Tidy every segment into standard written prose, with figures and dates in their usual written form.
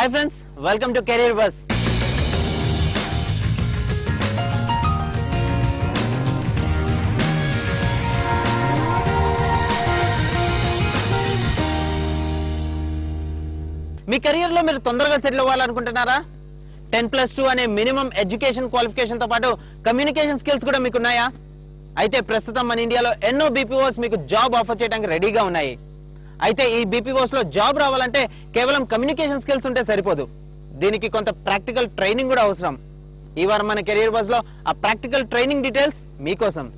Hi friends, welcome to Career Bus. Me career లో మీరు తొందరగా సెటిల్ అవ్వాలనుకుంటున్నారా? 10+2 అనే మినిమం ఎడ్యుకేషన్ క్వాలిఫికేషన్ తో పాటు కమ్యూనికేషన్ స్కిల్స్ కూడా మీకు ఉన్నాయా? అయితే ప్రస్తుతం మన ఇండియాలో ఎన్నో బీపీఓస్ మీకు జాబ్ ఆఫర్ చేయడానికి రెడీగా ఉన్నాయి. అయితే ఈ బీపీఓస్ లో జాబ్ రావాలంటే కేవలం కమ్యూనికేషన్ స్కిల్స్ ఉంటే సరిపోదు. దీనికి కొంత ప్రాక్టికల్ ట్రైనింగ్ కూడా అవసరం. ఈ వారం మన కెరీర్ బస్ లో ఆ ప్రాక్టికల్ ట్రైనింగ్ డీటెయిల్స్ మీకోసం.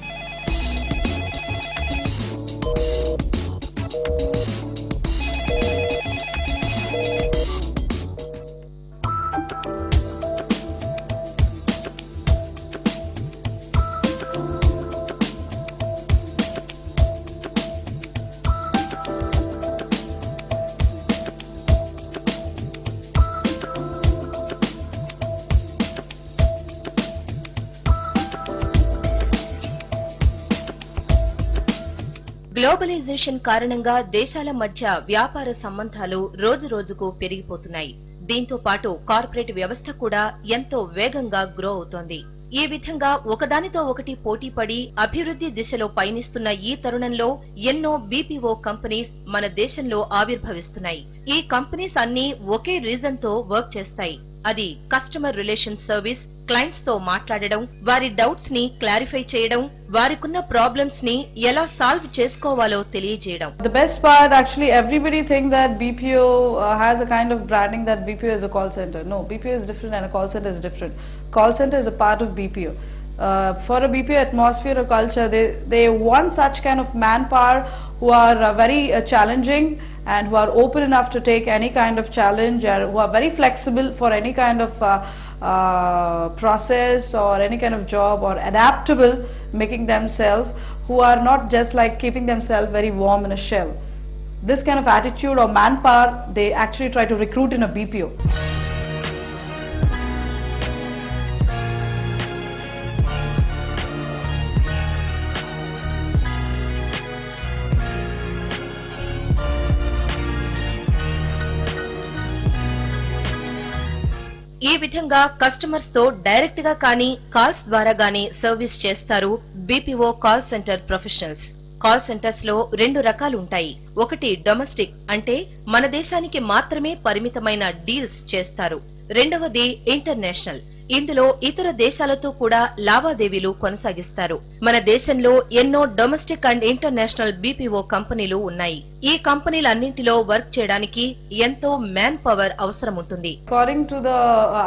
గ్లోబలైజేషన్ కారణంగా దేశాల మధ్య వ్యాపార సంబంధాలు రోజురోజుకు పెరిగిపోతున్నాయి. దీంతో పాటు కార్పొరేట్ వ్యవస్థ కూడా ఎంతో వేగంగా గ్రో అవుతోంది. ఈ విధంగా ఒకదానితో ఒకటి పోటీపడి అభివృద్ధి దిశలో పయనిస్తున్న ఈ తరుణంలో ఎన్నో బీపీఓ కంపెనీస్ మన దేశంలో ఆవిర్భవిస్తున్నాయి. ఈ కంపెనీస్ అన్ని ఒకే రీజన్ తో వర్క్ చేస్తాయి. అది కస్టమర్ రిలేషన్ సర్వీస్, క్లయింట్స్ తో మాట్లాడడం, వారి డౌట్స్ ని క్లారిఫై చేయడం, వారికున్న ప్రాబ్లమ్స్ ని ఎలా సాల్వ్ చేసుకోవాలో తెలియజేయడం. The best part, actually, everybody think that BPO has a kind of branding that BPO is a call center. No, BPO is different and a call center is different. Call center is a part of BPO. For a BPO atmosphere or culture, they want such kind of manpower who are very challenging and who are open enough to take any kind of challenge, or who are very flexible for any kind of process or any kind of job, or adaptable, making themselves, who are not just like keeping themselves very warm in a shell. This kind of attitude or manpower they actually try to recruit in a BPO. ఈ విధంగా customers తో direct గా కానీ calls ద్వారా గానీ service చేస్తారు BPO call centre professionals. Call centres లో రెండు రకాలు ఉంటాయి. ఒకటి డొమెస్టిక్, అంటే మన దేశానికి మాత్రమే పరిమితమైన డీల్స్ చేస్తారు. రెండవది ఇంటర్నేషనల్. ఇందులో ఇతర దేశాలతో కూడా లావాదేవీలు కొనసాగిస్తారు. మన దేశంలో ఎన్నో డొమెస్టిక్ అండ్ ఇంటర్నేషనల్ బీపీఓ కంపెనీలు ఉన్నాయి. ఈ కంపెనీలన్నింటిలో వర్క్ చేయడానికి ఎంతో మ్యాన్ పవర్ అవసరం ఉంటుంది. According to the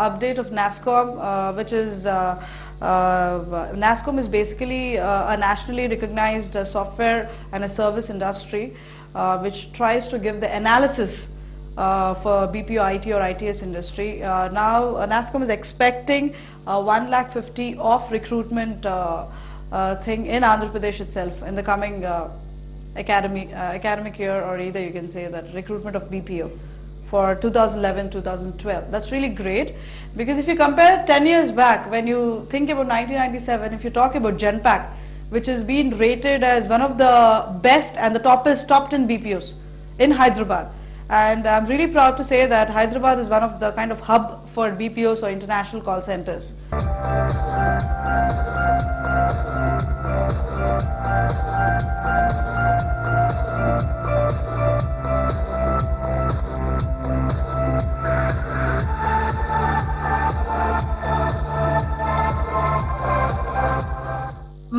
update of NASSCOM, which is NASSCOM is basically a nationally recognized software and a service industry which tries to give the analysis for BPO, IT or ITS industry. Now NASSCOM is expecting 150,000 of recruitment thing in Andhra Pradesh itself in the coming academic year, or either you can say that recruitment of BPO for 2011-2012. That's really great, because if you compare 10 years back, when you think about 1997, if you talk about Genpact, which has been rated as one of the best and the top 10 BPOs in Hyderabad. And I'm really proud to say that Hyderabad is one of the kind of hub for BPOs or international call centers.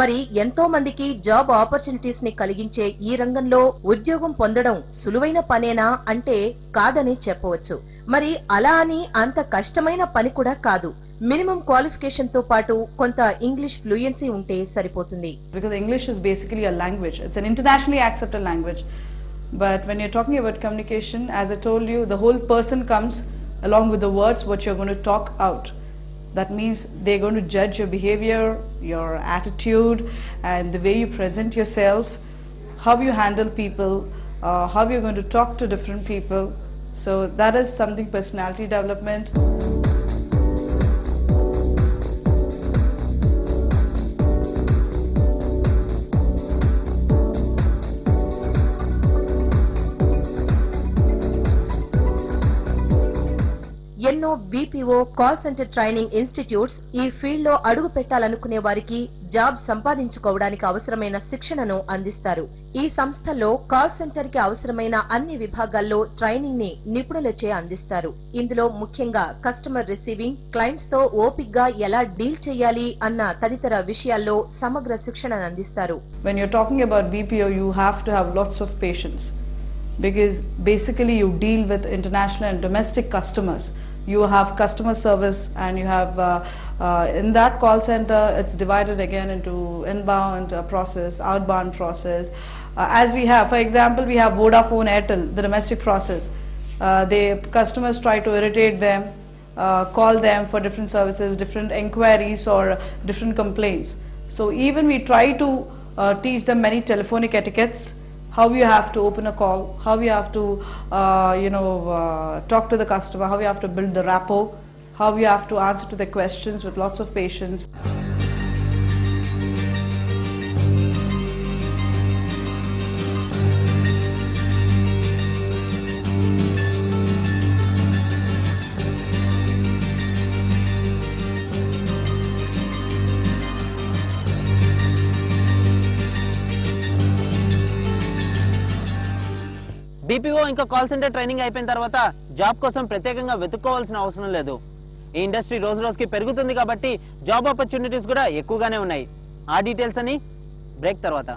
మరి ఎంతో మందికి job opportunities ని కలిగించే ఈ రంగంలో ఉద్యోగం పొందడం సులువైన పనేనా అంటే కాదని చెప్పవచ్చు. మరి అలా అని అంత కష్టమైన పని కూడా కాదు. మినిమం క్వాలిఫికేషన్ తో పాటు కొంత ఇంగ్లీష్ ఫ్లూయెన్సీ ఉంటే సరిపోతుంది. Because English is basically a language. It's an internationally accepted language. But when you're talking about communication, as I told you, the whole person comes along with the words what you're going to talk out. That means they're going to judge your behavior, your attitude, and the way you present yourself, how you handle people, how you're going to talk to different people. So that is something personality development. ఎన్నో BPO call centre training institutes ఈ field లో అడుగు పెట్టాలనుకునే వారికి job సంపాదించుకోవడానికి అవసరమైన శిక్షణను అందిస్తారు. ఈ సంస్థల్లో కాల్ సెంటర్ కి అవసరమైన అన్ని విభాగాల్లో ట్రైనింగ్ ని నిపుణులచే అందిస్తారు. ఇందులో ముఖ్యంగా కస్టమర్ రిసీవింగ్, క్లయింట్స్ తో ఓపిక్ గా ఎలా డీల్ చేయాలి అన్న తదితర విషయాల్లో సమగ్ర శిక్షణను అందిస్తారు. When you're talking about BPO, you have to have lots of patience, because basically you deal with international and domestic customers. You have customer service, and you have in that call center it's divided again into inbound process, outbound process. As we have, for example, we have Vodafone, Airtel, the domestic process. The customers try to irritate them, call them for different services, different inquiries or different complaints. So even we try to teach them many telephonic etiquettes, how you have to open a call, how you have to talk to the customer, how you have to build the rapport, how you have to answer to their questions with lots of patience. BPO ఇంకా call centre training అయిపోయిన తర్వాత job కోసం ప్రత్యేకంగా వెతుక్కోవాల్సిన అవసరం లేదు. ఈ industry రోజు రోజుకి పెరుగుతుంది కాబట్టి జాబ్ ఆపర్చునిటీస్ కూడా ఎక్కువగానే ఉన్నాయి. ఆ డీటెయిల్స్ అని బ్రేక్ తర్వాత.